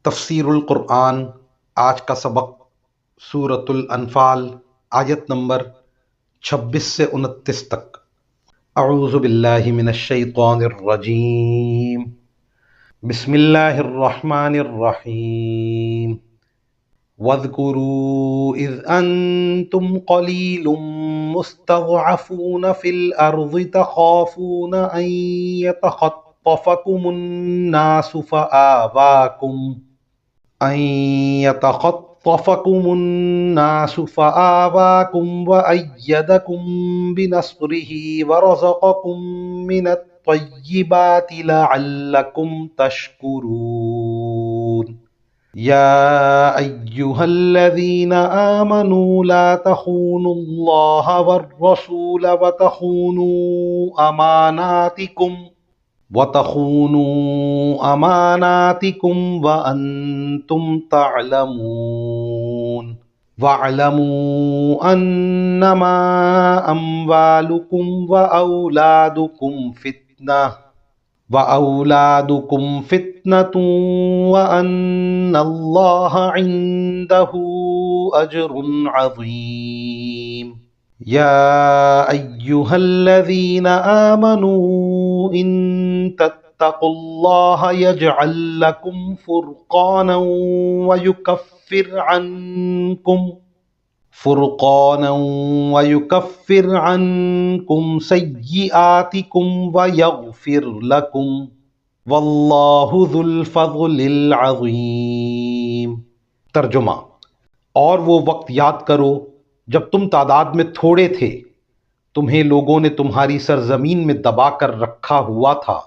تفسیر القرآن آج کا سبق سورۃ الانفال آیت نمبر 26 سے 29 تک۔ اعوذ باللہ من الشیطان الرجیم، بسم اللہ الرحمن الرحیم۔ وَاذْكُرُوا إِذْ أَنْتُمْ قَلِيلٌ مُسْتَضْعَفُونَ فِي الْأَرْضِ تَخَافُونَ أَنْ يَتَخَطَّفَكُمُ النَّاسُ فَآوَاكُمْ وَأَيَّدَكُمْ بِنَصْرِهِ وَرَزَقَكُمْ مِنَ الطَّيِّبَاتِ لَعَلَّكُمْ تَشْكُرُونَ۔ يَا أَيُّهَا الَّذِينَ آمَنُوا لَا تَخُونُوا اللَّهَ وَالرَّسُولَ وَتَخُونُوا أَمَانَاتِكُمْ وَأَنْتُمْ تَعْلَمُونَ۔ وَاعْلَمُوا أَنَّمَا أَمْوَالُكُمْ وَأَوْلَادُكُمْ فِتْنَةٌ وَأَنَّ اللَّهَ عِندَهُ أَجْرٌ عَظِيمٌ۔ يَا أَيُّهَا الَّذِينَ آمَنُوا إِن تَتَّقُوا اللَّهَ يَجْعَل لَّكُمْ فُرْقَانًا وَيُكَفِّرْ عَنكُمْ سَيِّئَاتِكُمْ وَيَغْفِرْ لَكُمْ وَاللَّهُ ذُو الْفَضْلِ الْعَظِيمِ۔ ترجمہ: اور وہ وقت یاد کرو جب تم تعداد میں تھوڑے تھے، تمہیں لوگوں نے تمہاری سرزمین میں دبا کر رکھا ہوا تھا،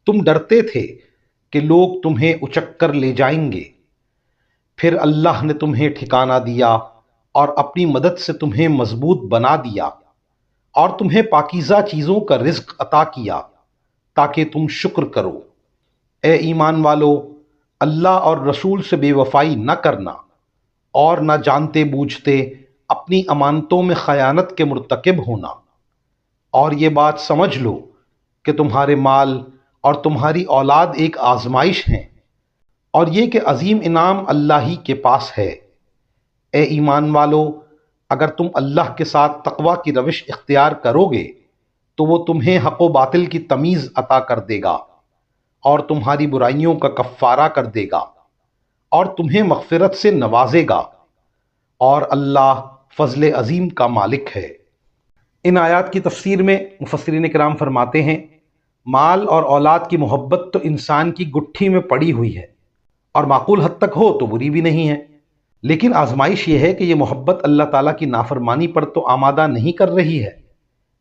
تم ڈرتے تھے کہ لوگ تمہیں اچک کر لے جائیں گے، پھر اللہ نے تمہیں ٹھکانہ دیا اور اپنی مدد سے تمہیں مضبوط بنا دیا اور تمہیں پاکیزہ چیزوں کا رزق عطا کیا تاکہ تم شکر کرو۔ اے ایمان والو، اللہ اور رسول سے بے وفائی نہ کرنا اور نہ جانتے بوجھتے اپنی امانتوں میں خیانت کے مرتکب ہونا، اور یہ بات سمجھ لو کہ تمہارے مال اور تمہاری اولاد ایک آزمائش ہیں، اور یہ کہ عظیم انعام اللہ ہی کے پاس ہے۔ اے ایمان والو، اگر تم اللہ کے ساتھ تقوی کی روش اختیار کرو گے تو وہ تمہیں حق و باطل کی تمیز عطا کر دے گا اور تمہاری برائیوں کا کفارہ کر دے گا اور تمہیں مغفرت سے نوازے گا، اور اللہ فضل عظیم کا مالک ہے۔ ان آیات کی تفسیر میں مفسرین کرام فرماتے ہیں، مال اور اولاد کی محبت تو انسان کی گٹھی میں پڑی ہوئی ہے اور معقول حد تک ہو تو بری بھی نہیں ہے، لیکن آزمائش یہ ہے کہ یہ محبت اللہ تعالیٰ کی نافرمانی پر تو آمادہ نہیں کر رہی ہے۔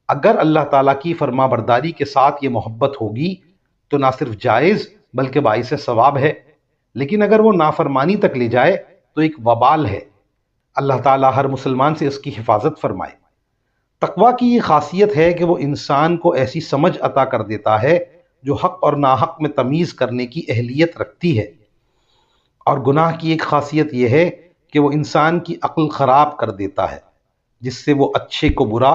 اگر اللہ تعالیٰ کی فرما برداری کے ساتھ یہ محبت ہوگی تو نہ صرف جائز بلکہ باعث ثواب ہے، لیکن اگر وہ نافرمانی تک لے جائے تو ایک وبال ہے۔ اللہ تعالیٰ ہر مسلمان سے اس کی حفاظت فرمائے۔ تقویٰ کی یہ خاصیت ہے کہ وہ انسان کو ایسی سمجھ عطا کر دیتا ہے جو حق اور ناحق میں تمیز کرنے کی اہلیت رکھتی ہے، اور گناہ کی ایک خاصیت یہ ہے کہ وہ انسان کی عقل خراب کر دیتا ہے، جس سے وہ اچھے کو برا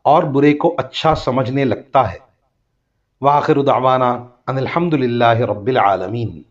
اور برے کو اچھا سمجھنے لگتا ہے۔ وآخر دعوانا ان الحمد للہ رب العالمین۔